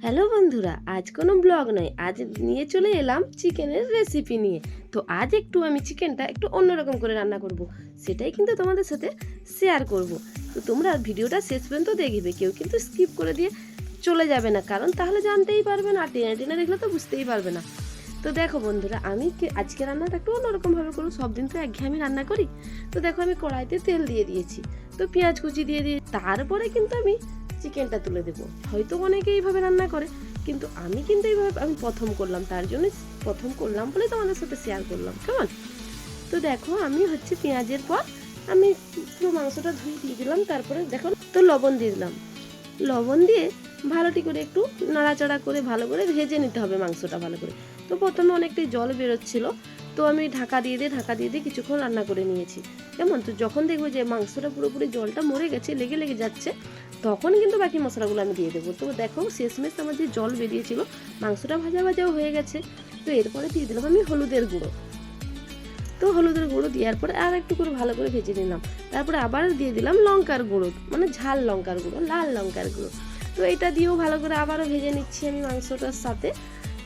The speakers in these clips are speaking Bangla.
হ্যালো বন্ধুরা, আজ কোনো ব্লগ নয়, আজ নিয়ে চলে এলাম চিকেনের রেসিপি নিয়ে। তো আজ আমি চিকেনটা একটু অন্যরকম করে রান্না করব, সেটাই কিন্তু তোমাদের সাথে শেয়ার করব। তো তোমরা ভিডিওটা শেষ পর্যন্ত দেখবে, কেউ কিন্তু স্কিপ করে দিয়ে চলে যাবে না, কারণ তাহলে জানতেই পারবে না, টেনে টেনে দেখলে তো বুঝতেই পারবে না। তো দেখো বন্ধুরা, আমি আজকে রান্নাটা একটু অন্যরকমভাবে করবো, সব দিন তো একঘেয়েমি রান্না করি। তো দেখো আমি কড়াইতে তেল দিয়ে দিয়েছি, তো পেঁয়াজ কুচি দিয়ে তারপরে কিন্তু আমি চিকেনটা তুলে দেবো। হয়তো অনেকে এইভাবে রান্না করে, কিন্তু আমি কিন্তু এইভাবে আমি প্রথম করলাম, তার জন্য প্রথম করলাম বলে তোমাদের সাথে শেয়ার করলাম, কেমন? তো দেখো আমি পেঁয়াজের পর আমি পুরো মাংসটা ধুয়ে দিয়ে দিলাম, তারপরে দেখো তো লবণ দিয়ে দিলাম। লবণ দিয়ে ভালোটি করে একটু নাড়াচাড়া করে ভালো করে ভেজে নিতে হবে মাংসটা ভালো করে। তো প্রথমে অনেকটাই জল বেরোচ্ছিল, তো আমি ঢাকা দিয়ে দিয়ে কিছুক্ষণ রান্না করে নিয়েছি, কেমন? তো যখন দেখবো যে মাংসটা পুরোপুরি জলটা মরে গেছে, লেগে লেগে যাচ্ছে, তখন কিন্তু বাকি মশলাগুলো আমি দিয়ে দেবো। তো দেখো শেষমেশ আমার যে জল বেরিয়েছিল, মাংসটা ভাজা ভাজাও হয়ে গেছে। তো এরপরে দিয়ে দিলাম আমি হলুদের গুঁড়ো। তো হলুদের গুঁড়ো দেওয়ার পরে আর একটু করে ভালো করে ভেজে নিলাম। তারপরে আবার দিয়ে দিলাম লঙ্কার গুঁড়ো, মানে ঝাল লঙ্কার গুঁড়ো, লাল লঙ্কার গুঁড়ো। তো এটা দিয়েও ভালো করে আবারও ভেজে নিচ্ছি আমি মাংসটার সাথে।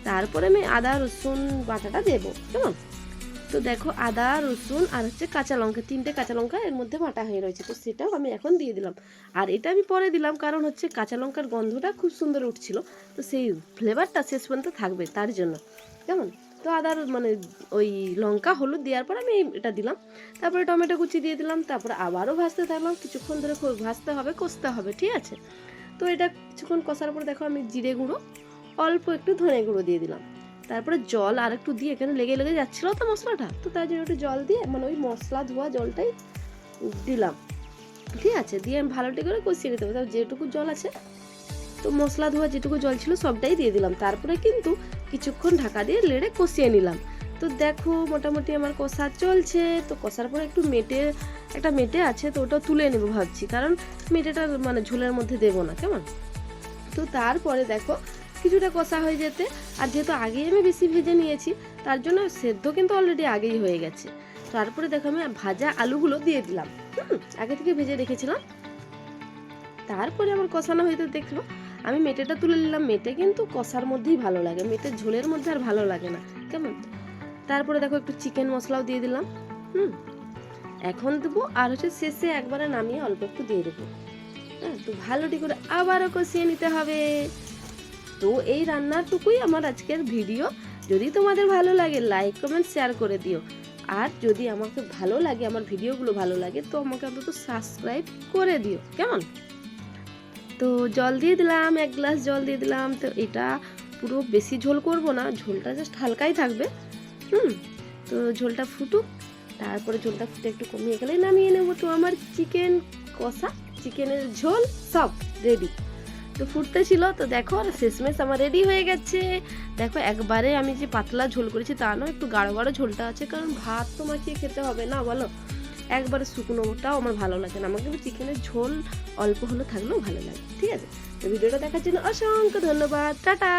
তারপরে আমি আদা রসুন বাটাটা দেবো, কেমন? তো দেখো আদা রসুন আর কাঁচা লঙ্কা, 3টে কাঁচা লঙ্কা এর মধ্যে বাটা হয়ে রয়েছে, তো সেটাও আমি এখন দিয়ে দিলাম। আর এটা আমি পরে দিলাম, কারণ কাঁচা লঙ্কার গন্ধটা খুব সুন্দর উঠছিল, তো সেই ফ্লেভারটা শেষ পর্যন্ত থাকবে তার জন্য, কেমন? তো আদার মানে ওই লঙ্কা হলুদ দেওয়ার পর আমি এটা দিলাম। তারপরে টমেটো কুচি দিয়ে দিলাম, তারপরে আবারও ভাজতে থাকলাম, কিছুক্ষণ ধরে ভাজতে হবে, কষতে হবে, ঠিক আছে? তো এটা কিছুক্ষণ কষার পর দেখো আমি জিরে গুঁড়ো, অল্প একটু ধনে গুঁড়ো দিয়ে দিলাম। তারপরে জল আর একটু দিয়ে, এখানে লেগে লেগে যাচ্ছিলো তো মশলাটা, তো তাই জন্য একটু জল দিয়ে, মানে ওই মশলা ধোয়া জলটাই দিলাম, ঠিক আছে? দিয়ে আমি ভালোটি করে কষিয়ে নিতে হবে। যেটুকু জল আছে, তো মশলা ধোয়া যেটুকু জল ছিল সবটাই দিয়ে দিলাম। তারপরে কিন্তু কিছুক্ষণ ঢাকা দিয়ে লেড়ে কষিয়ে নিলাম। তো দেখো মোটামুটি আমার কষা চলছে। তো কষার পরে একটা মেটে আছে, তো ওটা তুলে নেবো ভাবছি, কারণ মেটেটা মানে ঝোলের মধ্যে দেবো না, কেমন? তো তারপরে দেখো কিছুটা কষা হয়ে যেতে, আর যেহেতু আগেই আমি বেশি ভেজে নিয়েছি, তার জন্য সেদ্ধ কিন্তু অলরেডি আগেই হয়ে গেছে। তারপরে দেখো আমি ভাজা আলুগুলো দিয়ে দিলাম, আগে থেকে ভেজে রেখেছিলাম। তারপরে আমার কষানো হইতে দেখলো আমি মেটেটা তুলে নিলাম। মেটে কিন্তু কষার মধ্যেই ভালো লাগে, মেটের ঝোলের মধ্যে আর ভালো লাগে না, কেমন? তারপরে দেখো একটু চিকেন মশলাও দিয়ে দিলাম, এখন দেবো। আর শেষে একবারে নামিয়ে অল্প একটু দিয়ে দেবো। তো ভালোটি করে আবারও কষিয়ে নিতে হবে। তো এই রান্নাটুকুই আমার আজকের ভিডিও। যদি তোমাদের ভালো লাগে লাইক কমেন্ট শেয়ার করে দিও, আর যদি আমাকে ভালো লাগে, আমার ভিডিওগুলো ভালো লাগে, তো আমাকে অন্তত সাবস্ক্রাইব করে দিও, কেমন? তো জল দিয়ে দিলাম, 1 গ্লাস জল দিয়ে দিলাম। তো এটা পুরো বেশি ঝোল করব না, ঝোলটা জাস্ট হালকাই থাকবে। তো ঝোলটা ফুটুক, তারপরে ঝোলটা ফুটে একটু কমিয়ে গেলেই নামিয়ে নেব। তো আমার চিকেন কষা, চিকেনের ঝোল সব রেডি। তো ফুটতে ছিল, তো দেখো আর শেষমেশ আমার রেডি হয়ে গেছে। দেখো একবারে আমি যে পাতলা ঝোল করেছি তা নয়, একটু গাঢ় গাঢ় ঝোলটা আছে, কারণ ভাত তো মাখিয়ে খেতে হবে না, বলো? একবারে শুকনোটাও আমার ভালো লাগে না, আমার কিন্তু চিকেনের ঝোল অল্প হলে থাকলেও ভালো লাগে, ঠিক আছে? তো ভিডিওটা দেখার জন্য অসংখ্য ধন্যবাদ, টাটা।